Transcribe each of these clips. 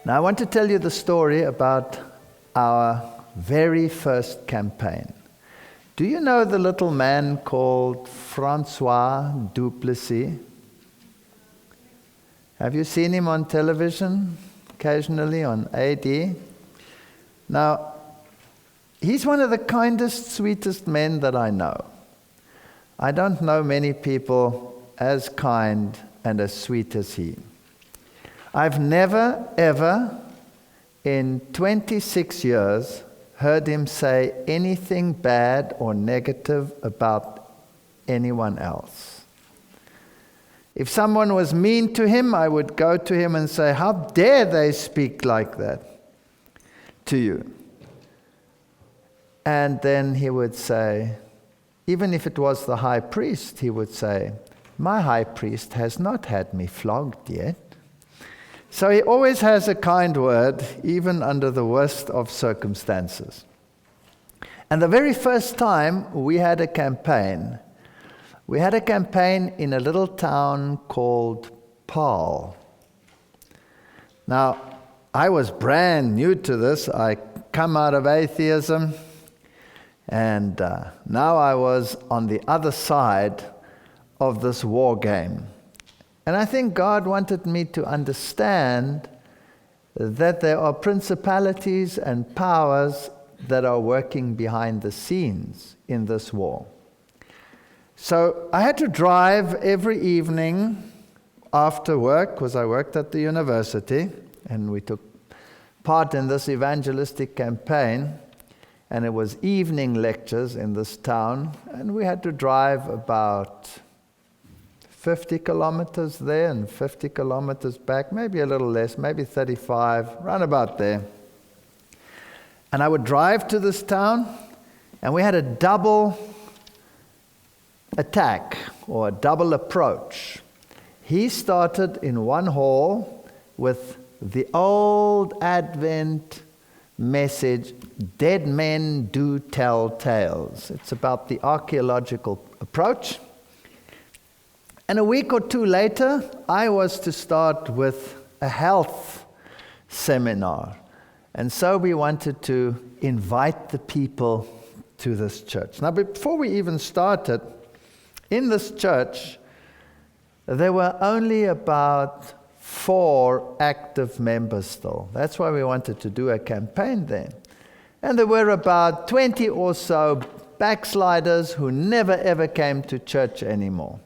Now I want to tell you the story about our very first campaign. Do you know the little man called Francois Duplessis? Have you seen him on television, occasionally on AD? Now, he's one of the kindest, sweetest men that I know. I don't know many people as kind and as sweet as he. I've never, ever, in 26 years, heard him say anything bad or negative about anyone else. If someone was mean to him, I would go to him and say, "How dare they speak like that to you?" And then he would say, even if it was the high priest, he would say, "My high priest has not had me flogged yet." So he always has a kind word, even under the worst of circumstances. And the very first time we had a campaign in a little town called Paarl. Now, I was brand new to this. I come out of atheism, and now I was on the other side of this war game. And I think God wanted me to understand that there are principalities and powers that are working behind the scenes in this war. So I had to drive every evening after work, because I worked at the university, and we took part in this evangelistic campaign, and it was evening lectures in this town, and we had to drive about 50 kilometers there and 50 kilometers back, maybe a little less, maybe 35, round about there. And I would drive to this town, and we had a double attack or a double approach. He started in one hall with the old Advent message, "Dead men do tell tales." It's about the archaeological approach. And a week or two later, I was to start with a health seminar. And so we wanted to invite the people to this church. Now, before we even started, in this church, there were only about 4 active members still. That's why we wanted to do a campaign then. And there were about 20 or so backsliders who never ever came to church anymore.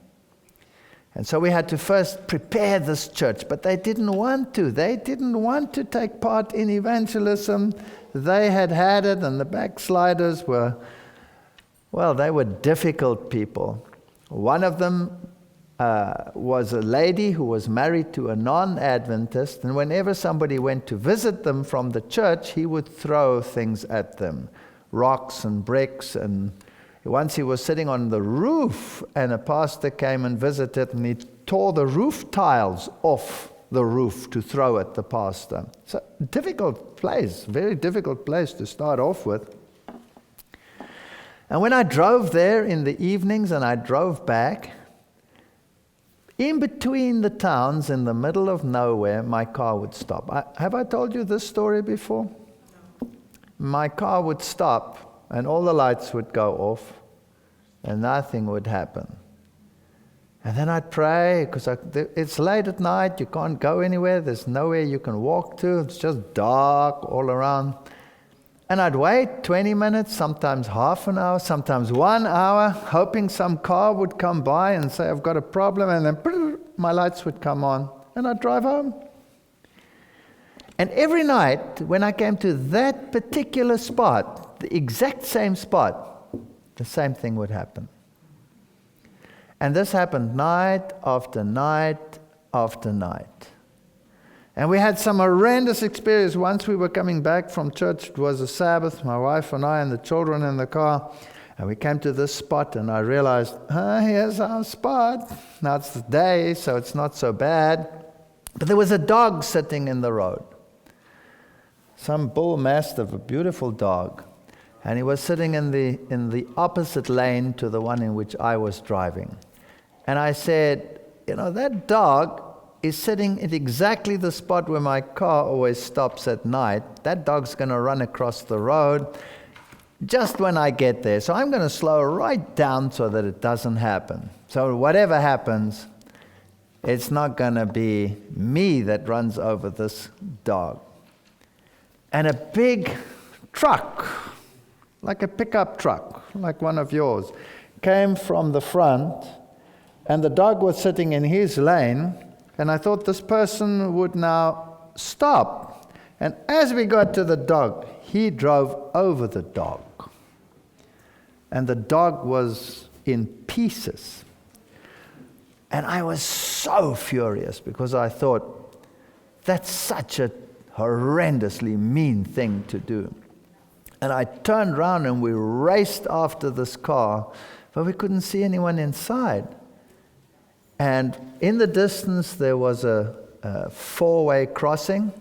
And so we had to first prepare this church, but they didn't want to. They didn't want to take part in evangelism. They had it, and the backsliders were, well, they were difficult people. One of them was a lady who was married to a non-Adventist, and whenever somebody went to visit them from the church, he would throw things at them, rocks and bricks. And once he was sitting on the roof, and a pastor came and visited, and he tore the roof tiles off the roof to throw at the pastor. So, difficult place, very difficult place to start off with. And when I drove there in the evenings and I drove back, in between the towns, in the middle of nowhere, my car would stop. Have I told you this story before? No. My car would stop, and all the lights would go off, and nothing would happen. And then I'd pray, because it's late at night, you can't go anywhere, there's nowhere you can walk to, it's just dark all around. And I'd wait 20 minutes, sometimes half an hour, sometimes 1 hour, hoping some car would come by and say, "I've got a problem," and then my lights would come on, and I'd drive home. And every night, when I came to that particular spot, the exact same spot, the same thing would happen. And this happened night after night after night. And we had some horrendous experience. Once we were coming back from church, it was a Sabbath, my wife and I and the children in the car, and we came to this spot, and I realized, here's our spot. Now it's the day, so it's not so bad. But there was a dog sitting in the road. Some bull mastiff, a beautiful dog. And he was sitting in the opposite lane to the one in which I was driving. And I said, that dog is sitting at exactly the spot where my car always stops at night. That dog's going to run across the road just when I get there. So I'm going to slow right down so that it doesn't happen. So whatever happens, it's not going to be me that runs over this dog. And a big truck, like a pickup truck, like one of yours, came from the front, and the dog was sitting in his lane, and I thought this person would now stop. And as we got to the dog, he drove over the dog. And the dog was in pieces. And I was so furious because I thought, that's such a horrendously mean thing to do. And I turned around and we raced after this car, but we couldn't see anyone inside. And in the distance there was a four-way crossing,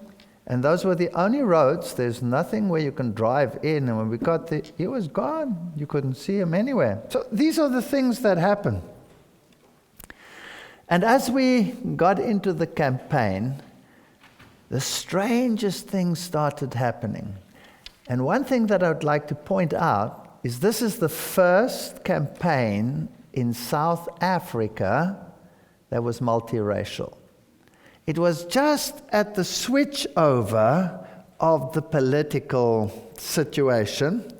and those were the only roads. There's nothing where you can drive in, and when we got there, he was gone. You couldn't see him anywhere. So these are the things that happen. And as we got into the campaign, the strangest things started happening. And one thing that I would like to point out is this is the first campaign in South Africa that was multiracial. It was just at the switch over of the political situation,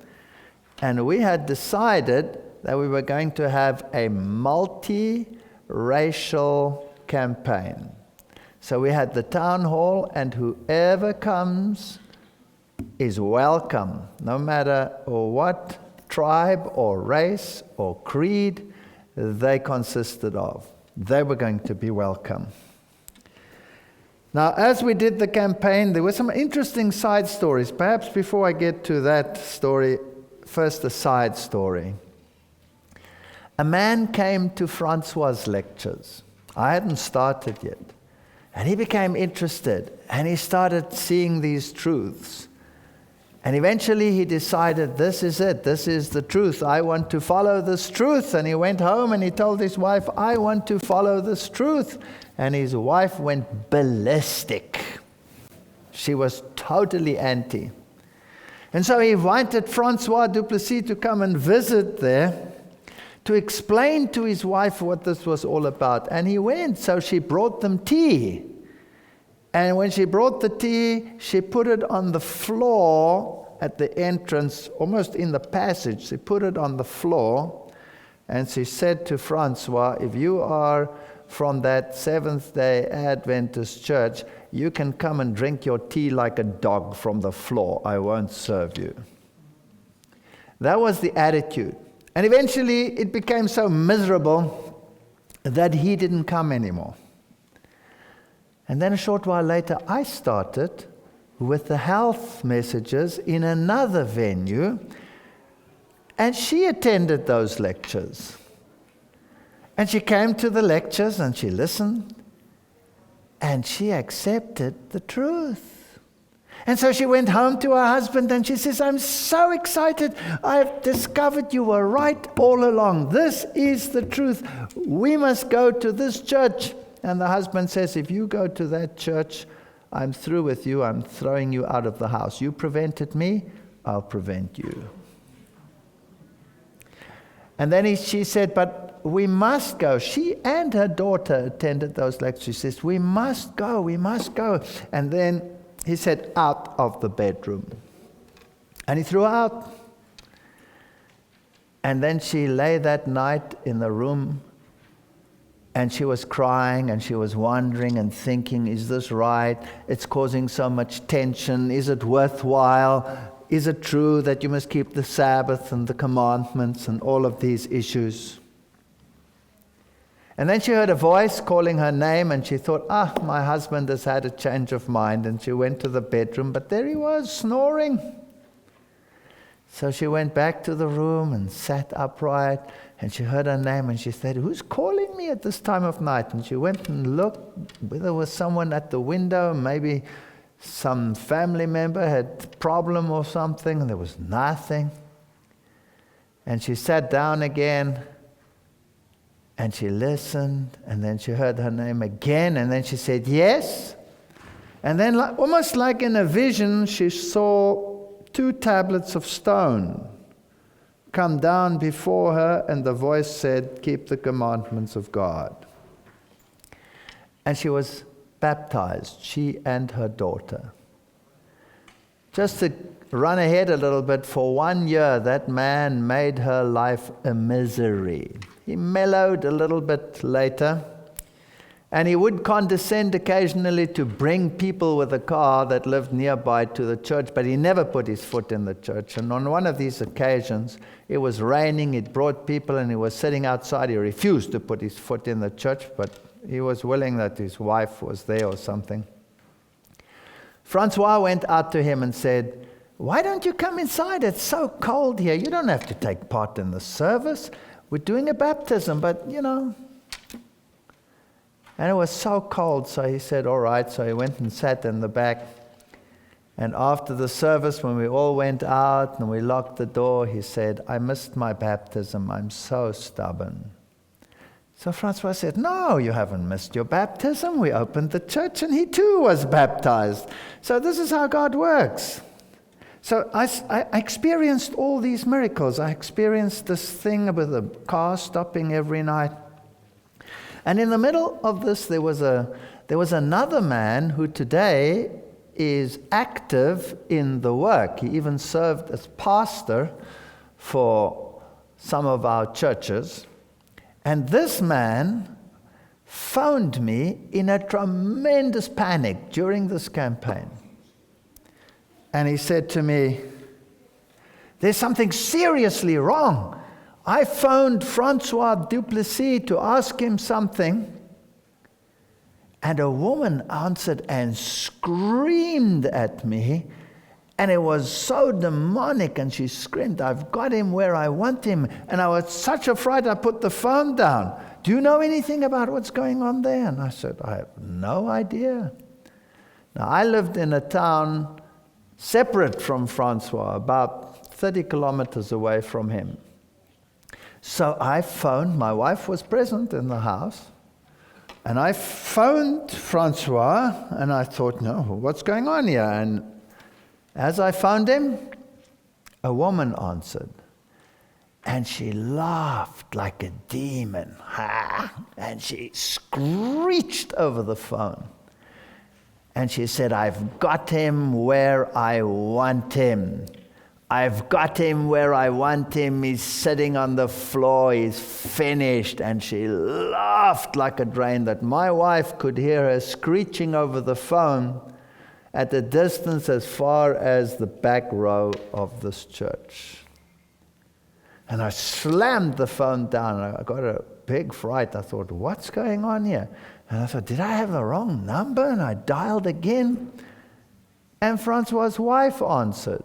and we had decided that we were going to have a multi-racial campaign. So we had the town hall, and whoever comes is welcome, no matter what tribe or race or creed they consisted of. They were going to be welcome. Now, as we did the campaign, there were some interesting side stories. Perhaps before I get to that story, first a side story. A man came to Francois' lectures. I hadn't started yet. And he became interested, and he started seeing these truths. And eventually he decided, this is it, this is the truth. I want to follow this truth. And he went home and he told his wife, I want to follow this truth. And his wife went ballistic. She was totally anti. And so he invited Francois du Plessis to come and visit there to explain to his wife what this was all about. And he went, so she brought them tea. And when she brought the tea, she put it on the floor at the entrance, almost in the passage. She put it on the floor, and she said to Francois, if you are from that Seventh-day Adventist church, you can come and drink your tea like a dog from the floor. I won't serve you. That was the attitude. And eventually it became so miserable that he didn't come anymore. And then a short while later, I started with the health messages in another venue, and she attended those lectures. And she came to the lectures and she listened, and she accepted the truth. And so she went home to her husband and she says, I'm so excited. I've discovered you were right all along. This is the truth. We must go to this church. And the husband says, if you go to that church, I'm through with you. I'm throwing you out of the house. You prevented me, I'll prevent you. And then she said, but we must go. She and her daughter attended those lectures. She says, we must go, we must go. And then he said, out of the bedroom. And he threw her out. And then she lay that night in the room, and she was crying, and she was wondering and thinking, is this right? It's causing so much tension. Is it worthwhile? Is it true that you must keep the Sabbath and the commandments and all of these issues? And then she heard a voice calling her name, and she thought, my husband has had a change of mind. And she went to the bedroom, but there he was, snoring. So she went back to the room and sat upright, and she heard her name, and she said, who's calling me at this time of night? And she went and looked whether there was someone at the window, maybe some family member had a problem or something, and there was nothing. And she sat down again, And she listened, and then she heard her name again, and then she said, yes. And then almost like in a vision, she saw 2 tablets of stone come down before her, and the voice said, keep the commandments of God. And she was baptized, she and her daughter. Just to run ahead a little bit, for 1 year, that man made her life a misery. He mellowed a little bit later, and he would condescend occasionally to bring people with a car that lived nearby to the church, but he never put his foot in the church. And on one of these occasions, it was raining, it brought people, and he was sitting outside. He refused to put his foot in the church, but he was willing that his wife was there or something. Francois went out to him and said, why don't you come inside? It's so cold here. You don't have to take part in the service. We're doing a baptism, but, And it was so cold, so he said, all right. So he went and sat in the back. And after the service, when we all went out and we locked the door, he said, I missed my baptism. I'm so stubborn. So Francois said, no, you haven't missed your baptism. We opened the church and he too was baptized. So this is how God works. So I experienced all these miracles. I experienced this thing with the car stopping every night. And in the middle of this, there was another man who today is active in the work. He even served as pastor for some of our churches. And this man phoned me in a tremendous panic during this campaign. And he said to me, there's something seriously wrong. I phoned Francois Duplessis to ask him something, and a woman answered and screamed at me, and it was so demonic, and she screamed, I've got him where I want him. And I was such a fright, I put the phone down. Do you know anything about what's going on there? And I said, I have no idea. Now, I lived in a town separate from Francois, about 30 kilometers away from him. So I phoned, my wife was present in the house, and I phoned Francois, and I thought, no, what's going on here? And as I phoned him, a woman answered, and she laughed like a demon, and she screeched over the phone. And she said, I've got him where I want him. I've got him where I want him. He's sitting on the floor. He's finished. And she laughed like a drain that my wife could hear her screeching over the phone at a distance as far as the back row of this church. And I slammed the phone down. I got a big fright. I thought, what's going on here? And I thought, did I have the wrong number? And I dialed again. And Francois' wife answered.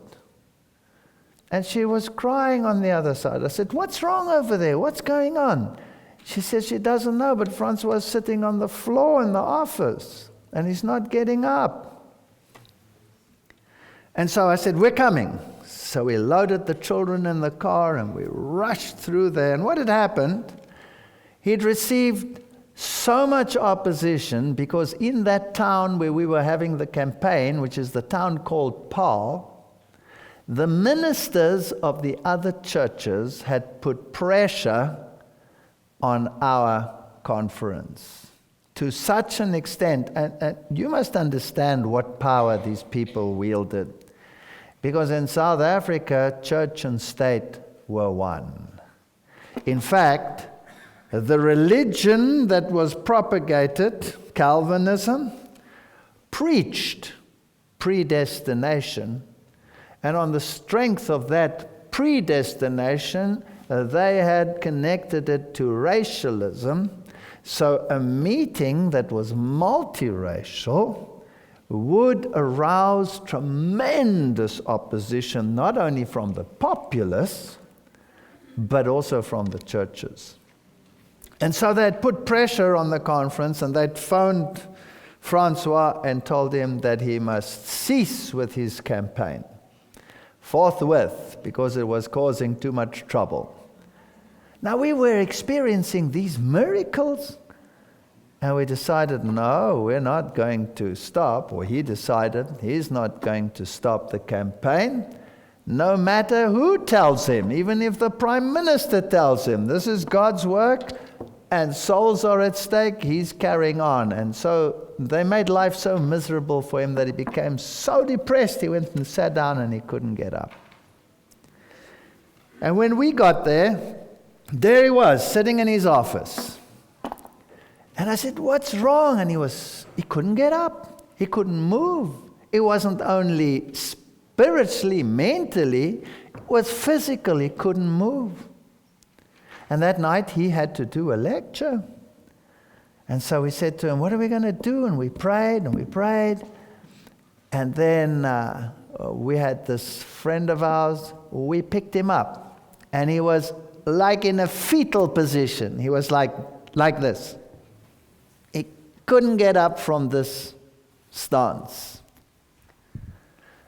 And she was crying on the other side. I said, what's wrong over there? What's going on? She said she doesn't know, but Francois is sitting on the floor in the office, and he's not getting up. And so I said, we're coming. So we loaded the children in the car, and we rushed through there. And what had happened, he'd received so much opposition because in that town where we were having the campaign, which is the town called Paul, the ministers of the other churches had put pressure on our conference to such an extent, and you must understand what power these people wielded. Because in South Africa, church and state were one. In fact, the religion that was propagated, Calvinism, preached predestination. And on the strength of that predestination, they had connected it to racialism. So a meeting that was multiracial would arouse tremendous opposition, not only from the populace, but also from the churches. And so they had put pressure on the conference, and they'd phoned Francois and told him that he must cease with his campaign forthwith, because it was causing too much trouble. Now we were experiencing these miracles, and we decided, no, we're not going to stop, or he decided he's not going to stop the campaign, no matter who tells him, even if the Prime Minister tells him, this is God's work, and souls are at stake, he's carrying on. And so they made life so miserable for him that he became so depressed, he went and sat down and he couldn't get up. And when we got there he was, sitting in his office. And I said, what's wrong? And he couldn't get up. He couldn't move. It wasn't only spiritually, mentally, it was physical. He couldn't move. And that night he had to do a lecture. And so we said to him, what are we going to do? And we prayed and we prayed. And then we had this friend of ours, we picked him up. And he was like in a fetal position. He was like this. He couldn't get up from this stance.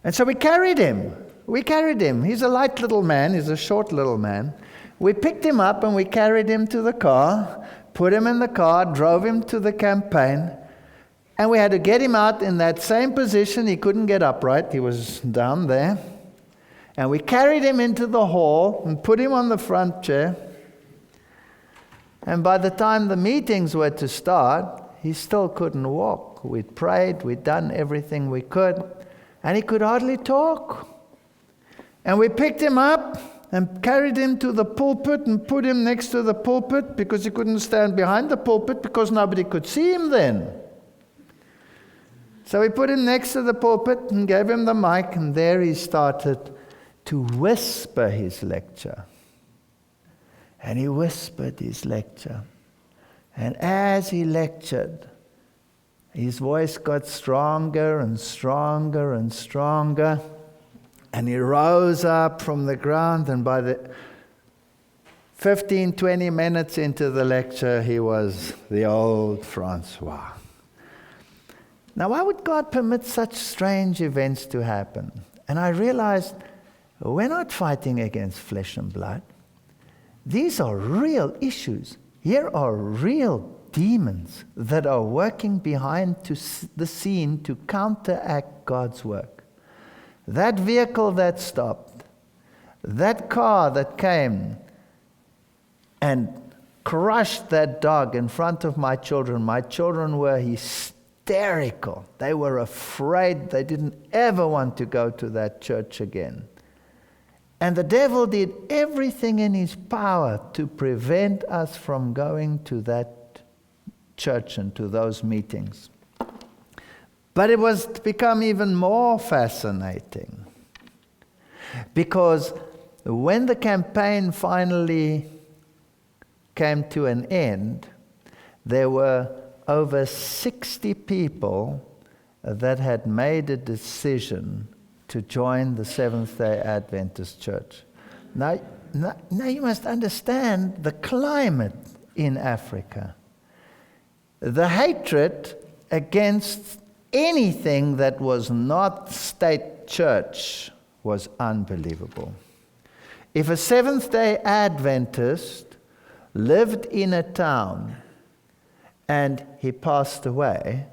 And so we carried him. He's a light little man. He's a short little man. We picked him up and we carried him to the car, put him in the car, drove him to the campaign, and we had to get him out in that same position. He couldn't get upright. He was down there. And we carried him into the hall and put him on the front chair. And by the time the meetings were to start, he still couldn't walk. We'd prayed, we'd done everything we could, and he could hardly talk. And we picked him up and carried him to the pulpit and put him next to the pulpit because he couldn't stand behind the pulpit because nobody could see him then. So we put him next to the pulpit and gave him the mic, and there he started to whisper his lecture. And he whispered his lecture. And as he lectured, his voice got stronger and stronger and stronger. And he rose up from the ground, and by the 15, 20 minutes into the lecture, he was the old Francois. Now, why would God permit such strange events to happen? And I realized we're not fighting against flesh and blood. These are real issues. Here are real demons that are working behind the scene to counteract God's work. That vehicle that stopped, that car that came and crushed that dog in front of my children were hysterical. They were afraid. They didn't ever want to go to that church again. And the devil did everything in his power to prevent us from going to that church and to those meetings. But it was become even more fascinating, because when the campaign finally came to an end, there were over 60 people that had made a decision to join the Seventh-day Adventist Church. Now you must understand the climate in Africa. The hatred against anything that was not state church was unbelievable. If a Seventh-day Adventist lived in a town and he passed away,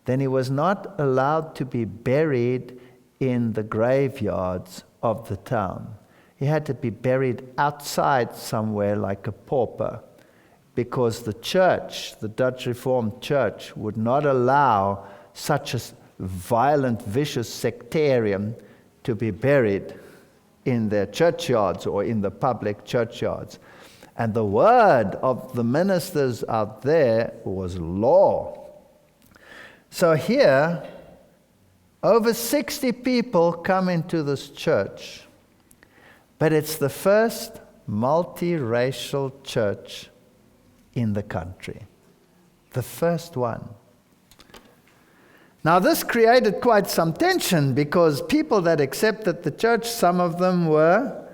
then he was not allowed to be buried in the graveyards of the town. He had to be buried outside somewhere like a pauper, because the church, the Dutch Reformed Church, would not allow such a violent, vicious sectarian to be buried in their churchyards or in the public churchyards. And the word of the ministers out there was law. So here, over 60 people come into this church, but it's the first multiracial church in the country. The first one. Now this created quite some tension, because people that accepted the church, some of them were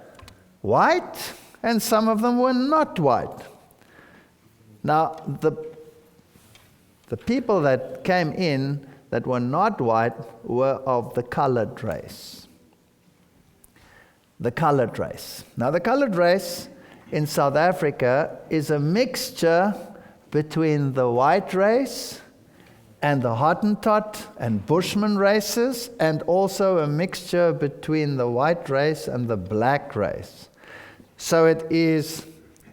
white and some of them were not white. Now the people that came in that were not white were of the colored race. The colored race. Now the colored race in South Africa is a mixture between the white race and the Hottentot and Bushman races, and also a mixture between the white race and the black race. So it is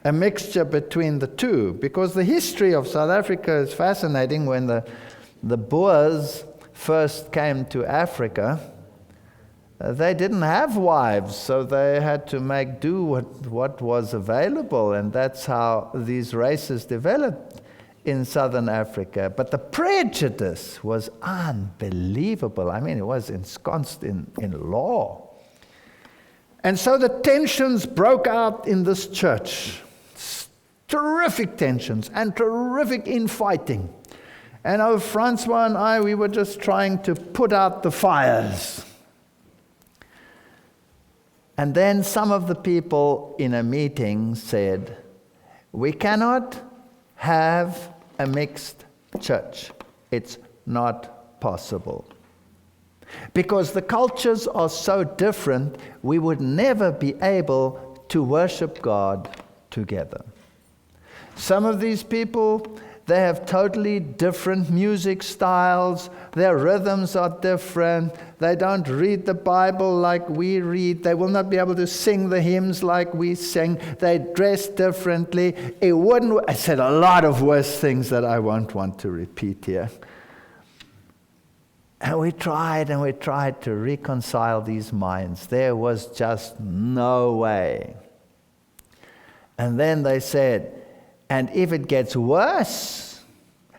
a mixture between the two, because the history of South Africa is fascinating. When the Boers first came to Africa, they didn't have wives, so they had to make do what was available, and that's how these races developed in southern Africa. But the prejudice was unbelievable. I mean, it was ensconced in law. And so the tensions broke out in this church. Terrific tensions and terrific infighting. And Francois and I, we were just trying to put out the fires. And then some of the people in a meeting said, we cannot have a mixed church. It's not possible. Because the cultures are so different, we would never be able to worship God together. Some of these people, they have totally different music styles. Their rhythms are different. They don't read the Bible like we read. They will not be able to sing the hymns like we sing. They dress differently. I said a lot of worse things that I won't want to repeat here. And we tried to reconcile these minds. There was just no way. And then they said, and if it gets worse,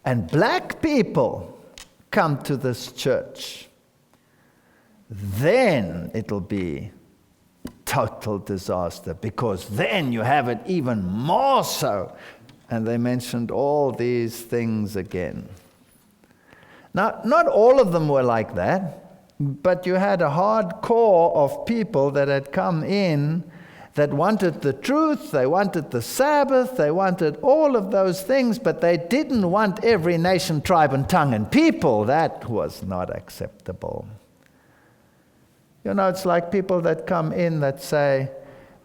and black people come to this church, then it'll be total disaster, because then you have it even more so. And they mentioned all these things again. Now, not all of them were like that, but you had a hard core of people that had come in that wanted the truth, they wanted the Sabbath, they wanted all of those things, but they didn't want every nation, tribe, and tongue and people. That was not acceptable. You know, it's like people that come in that say,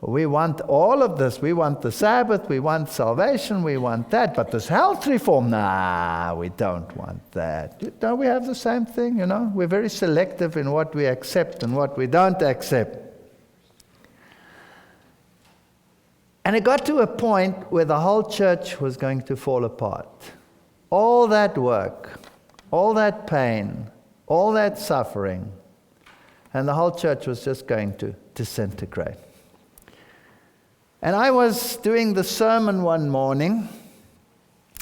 we want all of this. We want the Sabbath, we want salvation, we want that, but this health reform, nah, we don't want that. Don't we have the same thing, you know? We're very selective in what we accept and what we don't accept. And it got to a point where the whole church was going to fall apart. All that work, all that pain, all that suffering, and the whole church was just going to disintegrate. And I was doing the sermon one morning,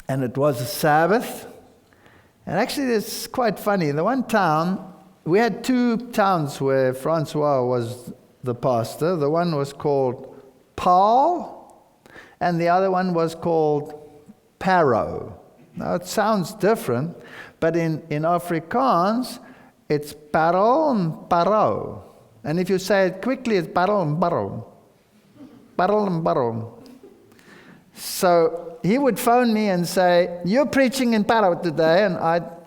and it was a Sabbath. And actually, it's quite funny. In the one town, we had two towns where Francois was the pastor. The one was called Paul, and the other one was called Parow. Now, it sounds different, but in Afrikaans, it's Parow and Parow. And if you say it quickly, it's Parow and Parow. Parow and Parow. So he would phone me and say, you're preaching in Parow today, and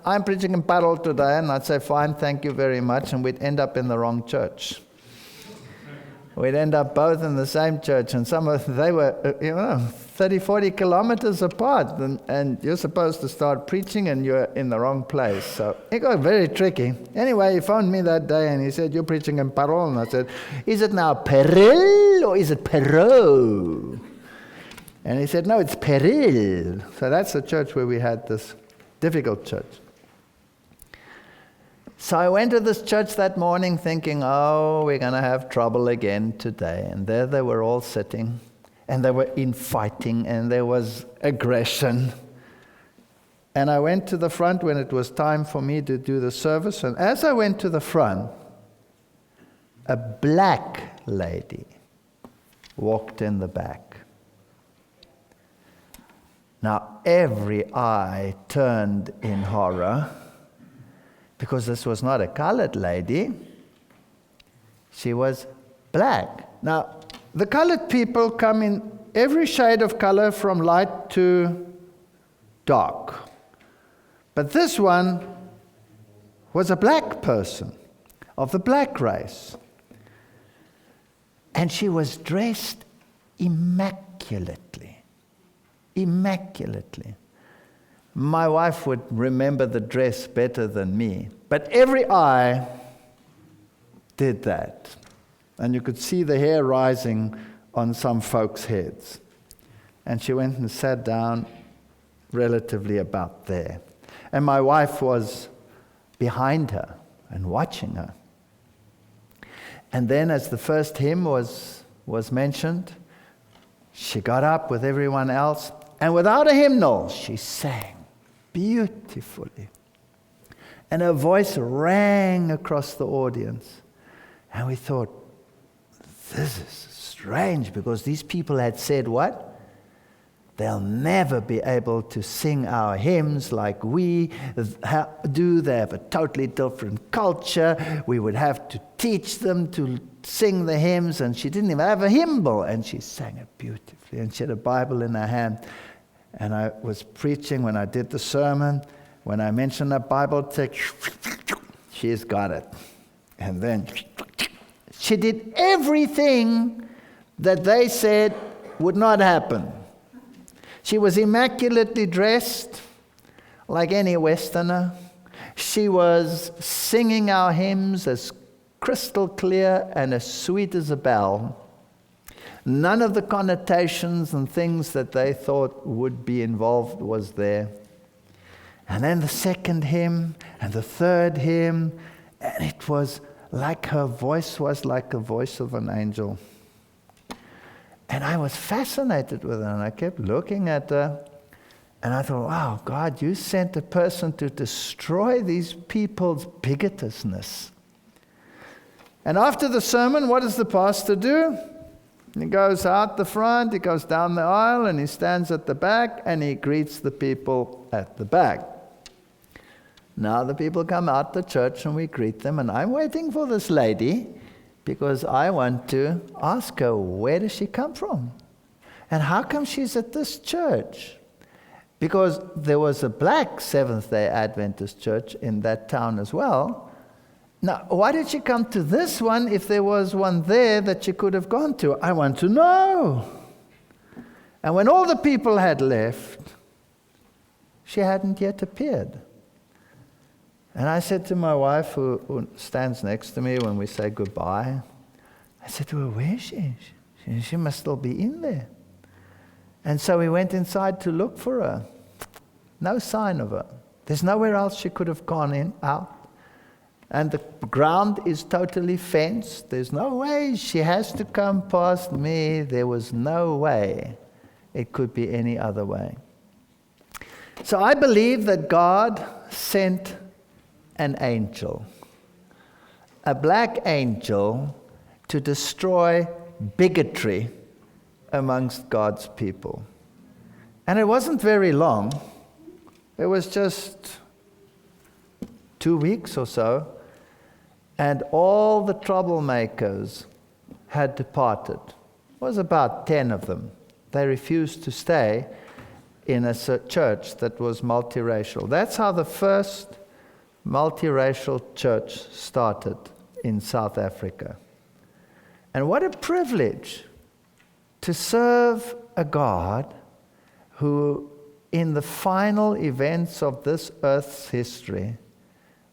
I'm preaching in Parow today, and I'd say, fine, thank you very much, and we'd end up in the wrong church. We'd end up both in the same church, and they were, 30, 40 kilometers apart, and you're supposed to start preaching, and you're in the wrong place. So it got very tricky. Anyway, he phoned me that day, and he said, you're preaching in Parow. And I said, is it now Peril, or is it Parow? And he said, no, it's Peril. So that's the church where we had this difficult church. So I went to this church that morning thinking, oh, we're going to have trouble again today. And there they were all sitting, and they were infighting, and there was aggression. And I went to the front when it was time for me to do the service. And as I went to the front, a black lady walked in the back. Now, every eye turned in horror, because this was not a colored lady. She was black. Now, the colored people come in every shade of color from light to dark. But this one was a black person of the black race. And she was dressed immaculately. Immaculately. My wife would remember the dress better than me, but every eye did that. And you could see the hair rising on some folks' heads. And she went and sat down relatively about there. And my wife was behind her and watching her. And then as the first hymn was mentioned, she got up with everyone else, and without a hymnal, she sang beautifully. And her voice rang across the audience. And we thought, this is strange, because these people had said what? They'll never be able to sing our hymns like we do. They have a totally different culture. We would have to teach them to sing the hymns. And she didn't even have a hymnal. And she sang it beautifully. And she had a Bible in her hand. And I was preaching when I did the sermon. When I mentioned a Bible text, she's got it. And then she did everything that they said would not happen. She was immaculately dressed, like any Westerner. She was singing our hymns as crystal clear and as sweet as a bell. None of the connotations and things that they thought would be involved was there. And then the second hymn and the third hymn, and it was like her voice was like the voice of an angel. And I was fascinated with her, and I kept looking at her, and I thought, wow, God, you sent a person to destroy these people's bigotedness. And after the sermon, what does the pastor do? He goes out the front, he goes down the aisle, and he stands at the back, and he greets the people at the back. Now the people come out the church, and we greet them, and I'm waiting for this lady, because I want to ask her, where does she come from? And how come she's at this church? Because there was a black Seventh-day Adventist church in that town as well. Now, why did she come to this one if there was one there that she could have gone to? I want to know. And when all the people had left, she hadn't yet appeared. And I said to my wife, who stands next to me when we say goodbye, I said to her, where is she? She must still be in there. And so we went inside to look for her. No sign of her. There's nowhere else she could have gone out. And the ground is totally fenced. There's no way she has to come past me. There was no way it could be any other way. So I believe that God sent an angel, a black angel, to destroy bigotry amongst God's people. And it wasn't very long. It was just 2 weeks or so, and all the troublemakers had departed. It was about 10 of them. They refused to stay in a church that was multiracial. That's how the first multiracial church started in South Africa. And what a privilege to serve a God who, in the final events of this earth's history,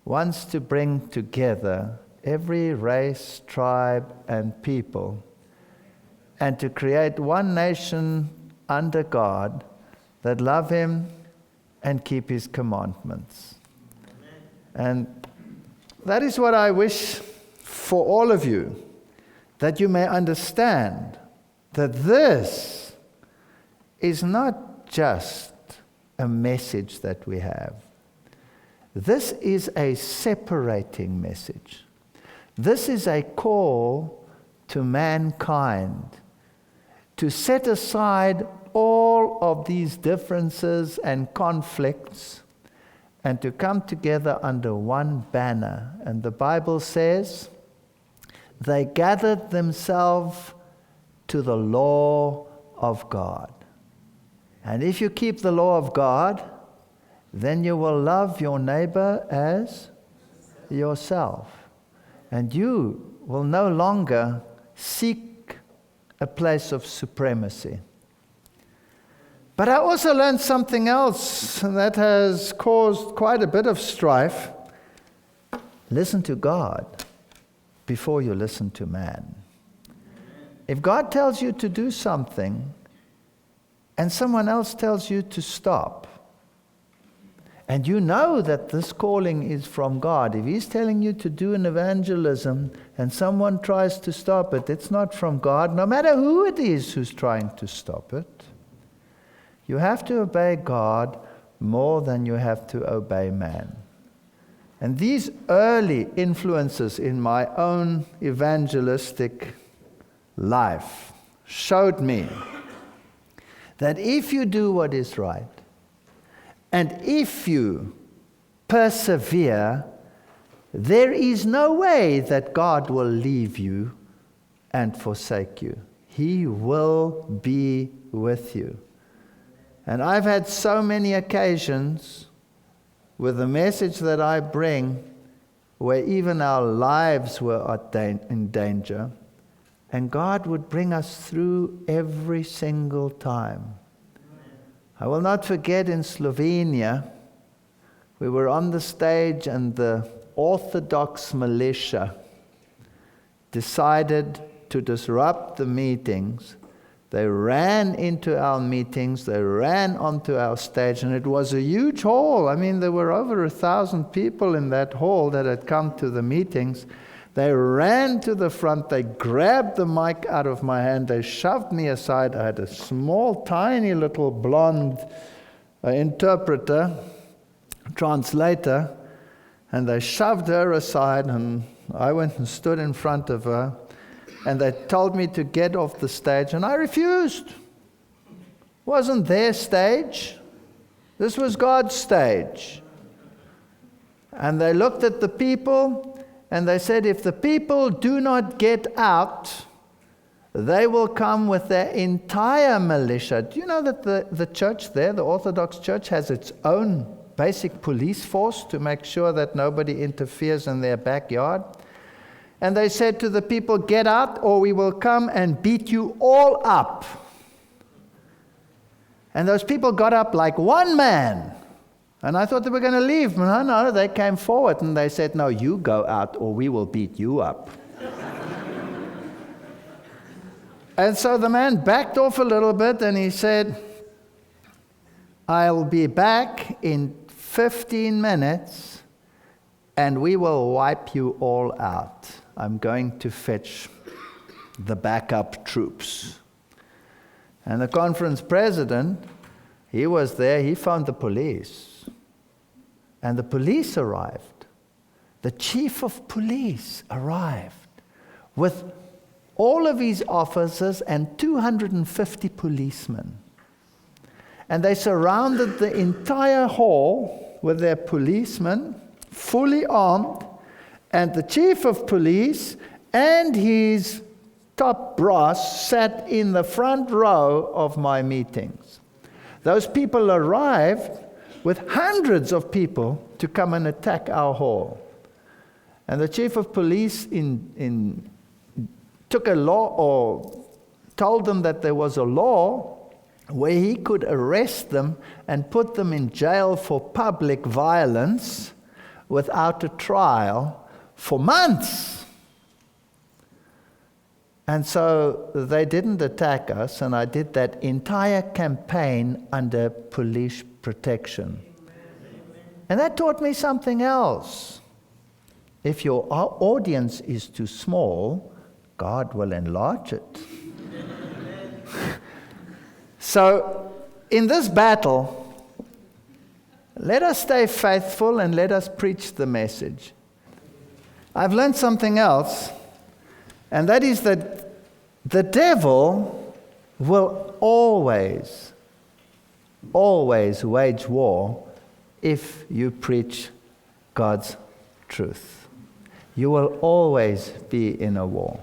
wants to bring together every race, tribe, and people, and to create one nation under God that love Him and keep His commandments. And that is what I wish for all of you, that you may understand that this is not just a message that we have. This is a separating message. This is a call to mankind to set aside all of these differences and conflicts and to come together under one banner. And the Bible says, they gathered themselves to the law of God. And if you keep the law of God, then you will love your neighbor as yourself. And you will no longer seek a place of supremacy. But I also learned something else that has caused quite a bit of strife. Listen to God before you listen to man. If God tells you to do something and someone else tells you to stop, and you know that this calling is from God, if He's telling you to do an evangelism and someone tries to stop it, it's not from God, no matter who it is who's trying to stop it. You have to obey God more than you have to obey man. And these early influences in my own evangelistic life showed me that if you do what is right, and if you persevere, there is no way that God will leave you and forsake you. He will be with you. And I've had so many occasions with the message that I bring where even our lives were in danger, and God would bring us through every single time. I will not forget in Slovenia, we were on the stage and the Orthodox militia decided to disrupt the meetings. They ran into our meetings, they ran onto our stage, and it was a huge hall. I mean, there were over 1,000 people in that hall that had come to the meetings. They ran to the front, they grabbed the mic out of my hand, they shoved me aside. I had a small, tiny little blonde interpreter, translator, and they shoved her aside, and I went and stood in front of her. And they told me to get off the stage, and I refused. It wasn't their stage. This was God's stage. And they looked at the people, and they said, if the people do not get out, they will come with their entire militia. Do you know that the church there, the Orthodox Church, has its own basic police force to make sure that nobody interferes in their backyard? And they said to the people, get out or we will come and beat you all up. And those people got up like one man. And I thought they were going to leave. No, they came forward and they said, no, you go out or we will beat you up. And so the man backed off a little bit and he said, I'll be back in 15 minutes and we will wipe you all out. I'm going to fetch the backup troops. And the conference president, he was there, he found the police. And the police arrived. The chief of police arrived with all of his officers and 250 policemen. And they surrounded the entire hall with their policemen, fully armed. And the chief of police and his top brass sat in the front row of my meetings. Those people arrived with hundreds of people to come and attack our hall. And the chief of police took a law, or told them that there was a law where he could arrest them and put them in jail for public violence without a trial for months. And so they didn't attack us, and I did that entire campaign under police protection. And that taught me something else. If your audience is too small, God will enlarge it. So, in this battle, let us stay faithful and let us preach the message. I've learned something else, and that is that the devil will always wage war if you preach God's truth. You will always be in a war.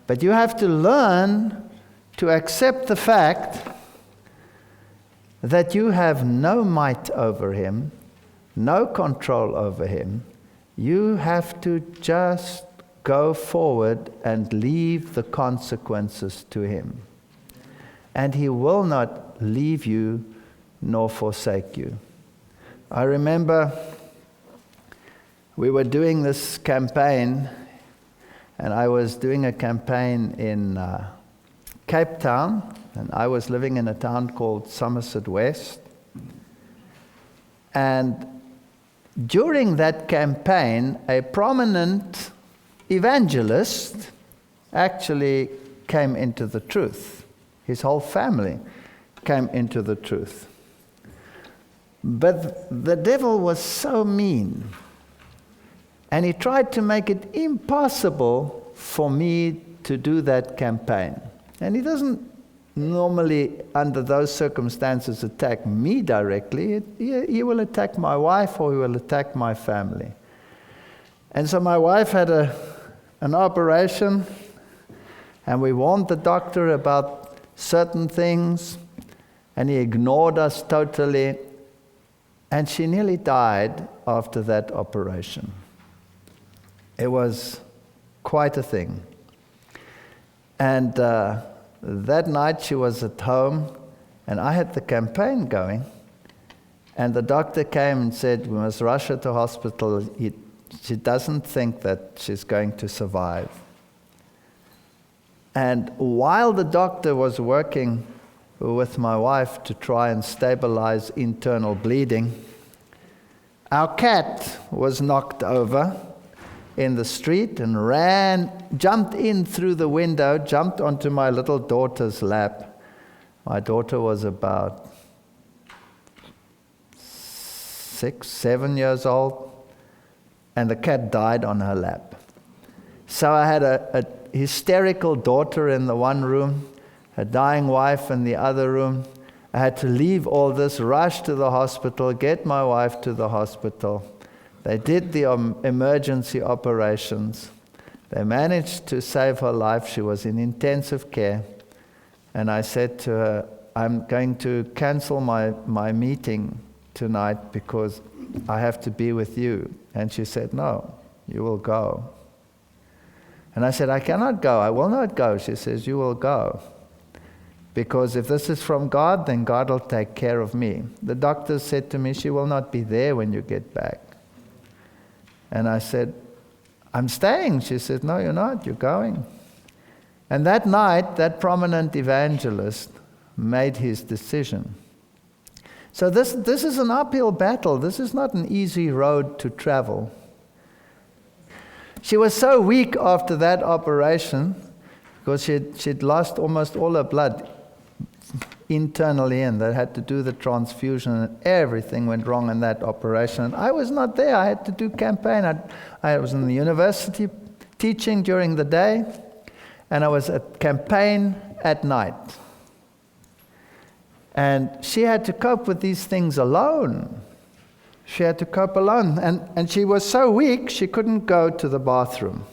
But you have to learn to accept the fact that you have no might over him, no control over him. You have to just go forward and leave the consequences to Him. And He will not leave you nor forsake you. I remember we were doing this campaign, and I was doing a campaign in Cape Town, and I was living in a town called Somerset West. And during that campaign, a prominent evangelist actually came into the truth. His whole family came into the truth. But the devil was so mean, and he tried to make it impossible for me to do that campaign. And he doesn't normally, under those circumstances, attack me directly. He will attack my wife, or he will attack my family. And so my wife had an operation, and we warned the doctor about certain things, and he ignored us totally. And she nearly died after that operation. It was quite a thing. And that night she was at home, and I had the campaign going, and the doctor came and said, we must rush her to hospital. She doesn't think that she's going to survive. And while the doctor was working with my wife to try and stabilize internal bleeding, our cat was knocked over in the street and jumped in through the window, jumped onto my little daughter's lap. My daughter was about 6, 7 years old, and the cat died on her lap. So I had a hysterical daughter in the one room, a dying wife in the other room. I had to leave all this, rush to the hospital, get my wife to the hospital. They did the emergency operations. They managed to save her life. She was in intensive care. And I said to her, I'm going to cancel my meeting tonight because I have to be with you. And she said, no, you will go. And I said, I cannot go. I will not go. She says, you will go. Because if this is from God, then God will take care of me. The doctor said to me, she will not be there when you get back. And I said, I'm staying. She said, no, you're not. You're going. And that night, that prominent evangelist made his decision. So this is an uphill battle. This is not an easy road to travel. She was so weak after that operation because she'd lost almost all her blood internally, and they had to do the transfusion, and everything went wrong in that operation. And I was not there. I had to do campaign. I was in the university teaching during the day, and I was at campaign at night. And she had to cope with these things alone. She had to cope alone. And she was so weak, she couldn't go to the bathroom.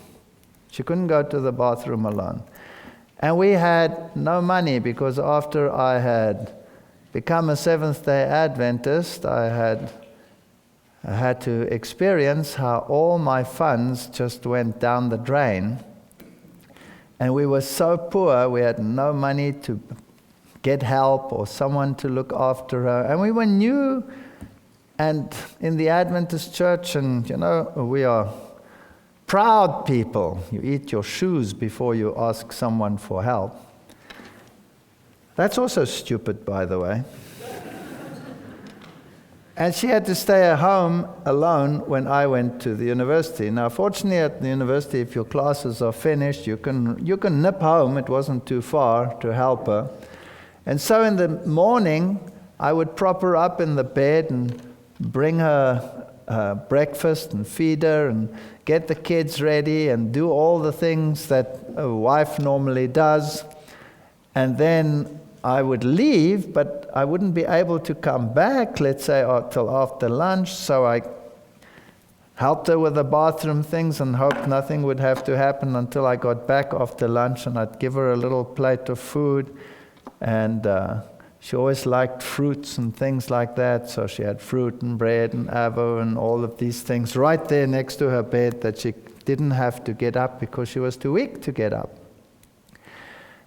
She couldn't go to the bathroom alone. And we had no money because after I had become a Seventh-day Adventist, I had to experience how all my funds just went down the drain. And we were so poor, we had no money to get help or someone to look after her. And we were new and in the Adventist church, and we are proud people. You eat your shoes before you ask someone for help. That's also stupid, by the way. And she had to stay at home alone when I went to the university. Now, fortunately, at the university, if your classes are finished, you can nip home. It wasn't too far to help her. And so in the morning, I would prop her up in the bed and bring her breakfast and feed her and get the kids ready and do all the things that a wife normally does. And then I would leave, but I wouldn't be able to come back, let's say, till after lunch. So I helped her with the bathroom things and hoped nothing would have to happen until I got back after lunch, and I'd give her a little plate of food. And she always liked fruits and things like that, so she had fruit and bread and avo and all of these things right there next to her bed that she didn't have to get up because she was too weak to get up.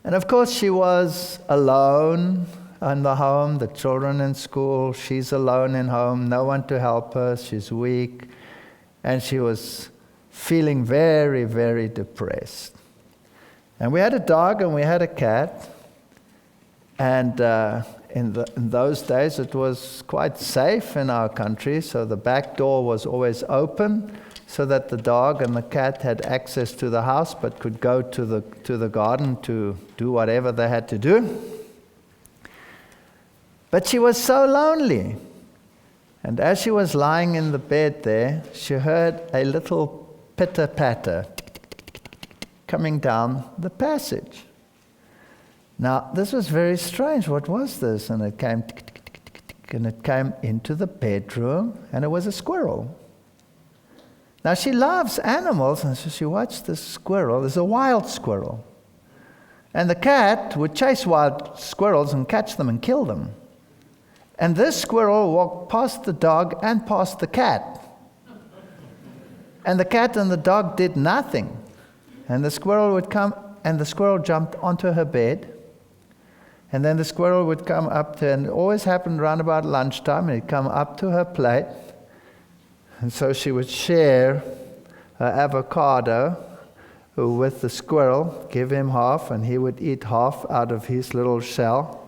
And of course she was alone in the home, the children in school, she's alone in home, no one to help her, she's weak, and she was feeling very, very depressed. And we had a dog and we had a cat, and in those days it was quite safe in our country, so the back door was always open so that the dog and the cat had access to the house but could go to the garden to do whatever they had to do. But she was so lonely. And as she was lying in the bed there, she heard a little pitter-patter coming down the passage. Now, this was very strange. What was this? And it came and it came into the bedroom, and it was a squirrel. Now, she loves animals, and so she watched this squirrel. It's a wild squirrel. And the cat would chase wild squirrels and catch them and kill them. And this squirrel walked past the dog and past the cat. And the cat and the dog did nothing. And the squirrel would come, and the squirrel jumped onto her bed. And then the squirrel would come up to, and it always happened around about lunchtime, and he'd come up to her plate. And so she would share her avocado with the squirrel, give him half, and he would eat half out of his little shell.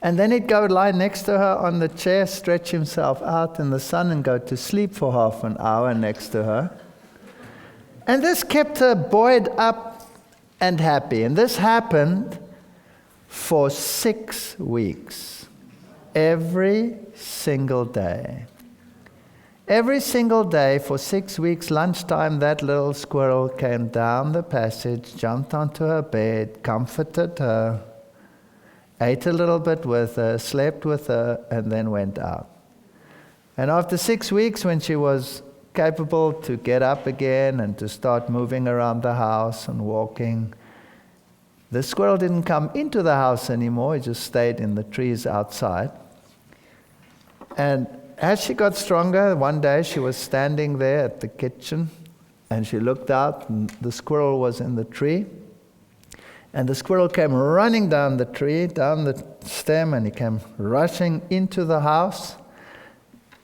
And then he'd go lie next to her on the chair, stretch himself out in the sun, and go to sleep for half an hour next to her. And this kept her buoyed up and happy. And this happened for 6 weeks, every single day. Every single day for 6 weeks, lunchtime, that little squirrel came down the passage, jumped onto her bed, comforted her, ate a little bit with her, slept with her, and then went out. And after 6 weeks, when she was capable to get up again and to start moving around the house and walking, the squirrel didn't come into the house anymore. He just stayed in the trees outside. And as she got stronger, one day she was standing there at the kitchen, and she looked out, and the squirrel was in the tree. And the squirrel came running down the tree, down the stem, and he came rushing into the house.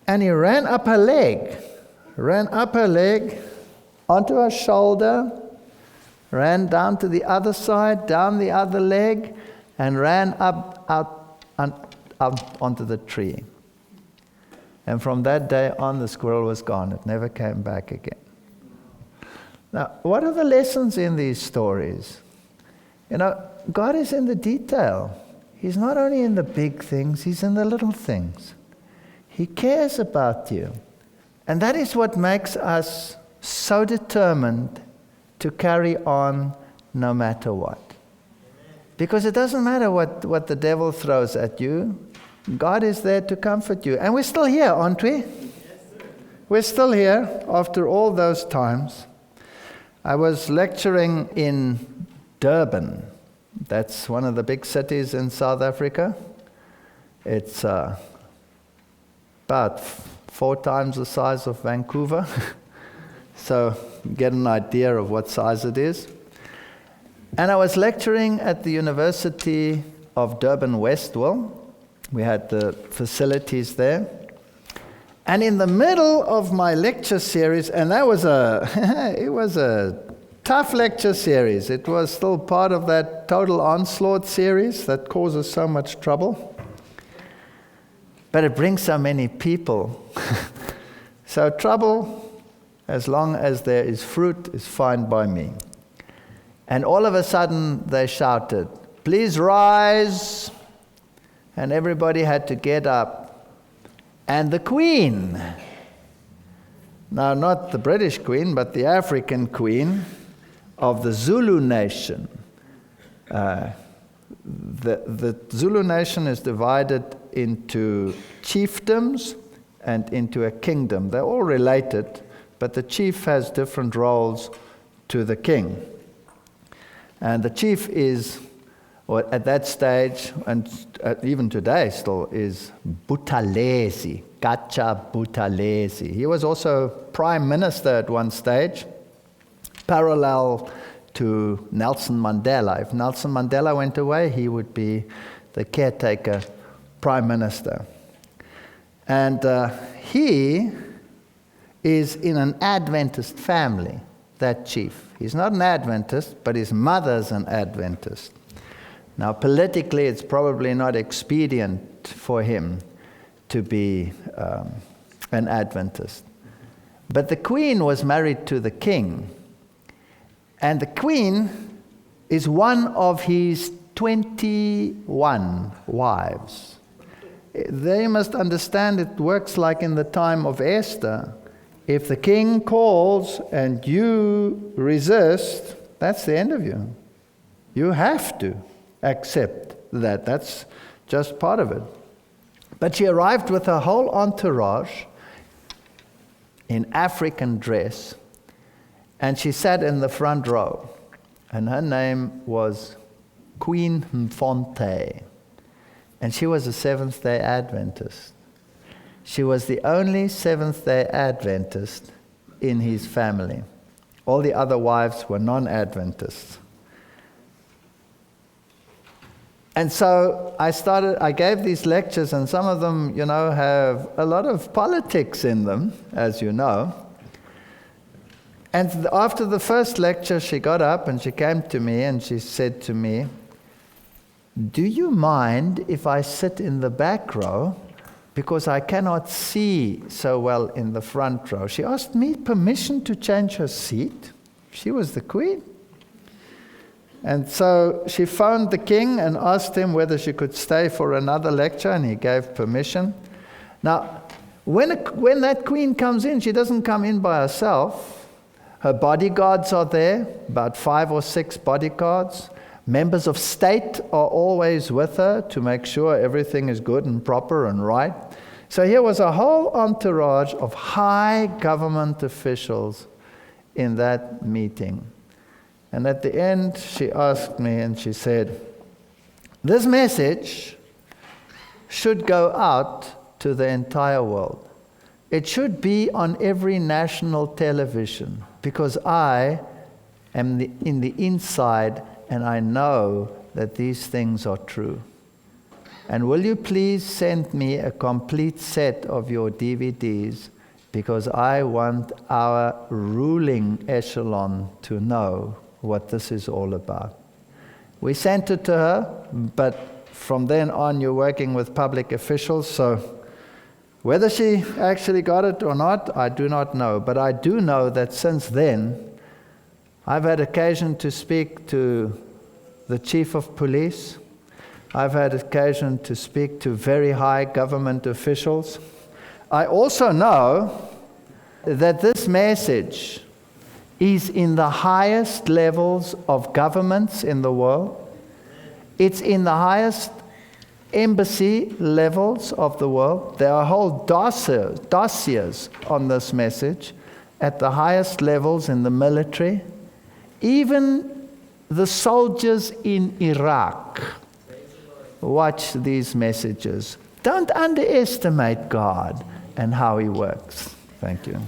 And he ran up her leg, onto her shoulder, ran down to the other side, down the other leg, and ran up onto the tree. And from that day on, the squirrel was gone. It never came back again. Now, what are the lessons in these stories? You know, God is in the detail. He's not only in the big things, He's in the little things. He cares about you. And that is what makes us so determined to carry on no matter what. Because it doesn't matter what the devil throws at you. God is there to comfort you. And we're still here, aren't we? Yes, sir. We're still here after all those times. I was lecturing in Durban. That's one of the big cities in South Africa. It's about 4 times the size of Vancouver. So you get an idea of what size it is. And I was lecturing at the University of Durban-Westville. We had the facilities there. And in the middle of my lecture series, and that was it was a tough lecture series. It was still part of that total onslaught series that causes so much trouble. But it brings so many people. So trouble, as long as there is fruit, is fine by me. And all of a sudden they shouted, "Please rise." And everybody had to get up. And the Queen, now not the British Queen, but the African Queen of the Zulu nation. The Zulu nation is divided into chiefdoms and into a kingdom. They're all related, but the chief has different roles to the king. And the chief is, or at that stage, and even today still, is Buthelezi, Gacha Buthelezi. He was also prime minister at one stage. parallel to Nelson Mandela. If Nelson Mandela went away, he would be the caretaker prime minister. And he is in an Adventist family, that chief. He's not an Adventist, but his mother's an Adventist. Now, politically, it's probably not expedient for him to be an Adventist. But the queen was married to the king. And the queen is one of his 21 wives. They must understand it works like in the time of Esther. If the king calls and you resist, that's the end of you. You have to accept that. That's just part of it. But she arrived with her whole entourage in African dress, and she sat in the front row. And her name was Queen Mfonte. And she was a Seventh-day Adventist. She was the only Seventh-day Adventist in his family. All the other wives were non-Adventists. And so I gave these lectures, and some of them, have a lot of politics in them, as you know. And after the first lecture, she got up and she came to me and she said to me, "Do you mind if I sit in the back row? Because I cannot see so well in the front row." She asked me permission to change her seat. She was the queen. And so she phoned the king and asked him whether she could stay for another lecture, and he gave permission. Now, when that queen comes in, she doesn't come in by herself. Her bodyguards are there, about 5 or 6 bodyguards. Members of state are always with her to make sure everything is good and proper and right. So here was a whole entourage of high government officials in that meeting. And at the end, she asked me and she said, "This message should go out to the entire world. It should be on every national television, because I am in the inside and I know that these things are true. And will you please send me a complete set of your DVDs, because I want our ruling echelon to know what this is all about." We sent it to her, but from then on you're working with public officials, so whether she actually got it or not, I do not know. But I do know that since then, I've had occasion to speak to the chief of police. I've had occasion to speak to very high government officials. I also know that this message is in the highest levels of governments in the world. It's in the highest embassy levels of the world. There are whole dossiers on this message at the highest levels in the military. Even the soldiers in Iraq watch these messages. Don't underestimate God and how He works. Thank you.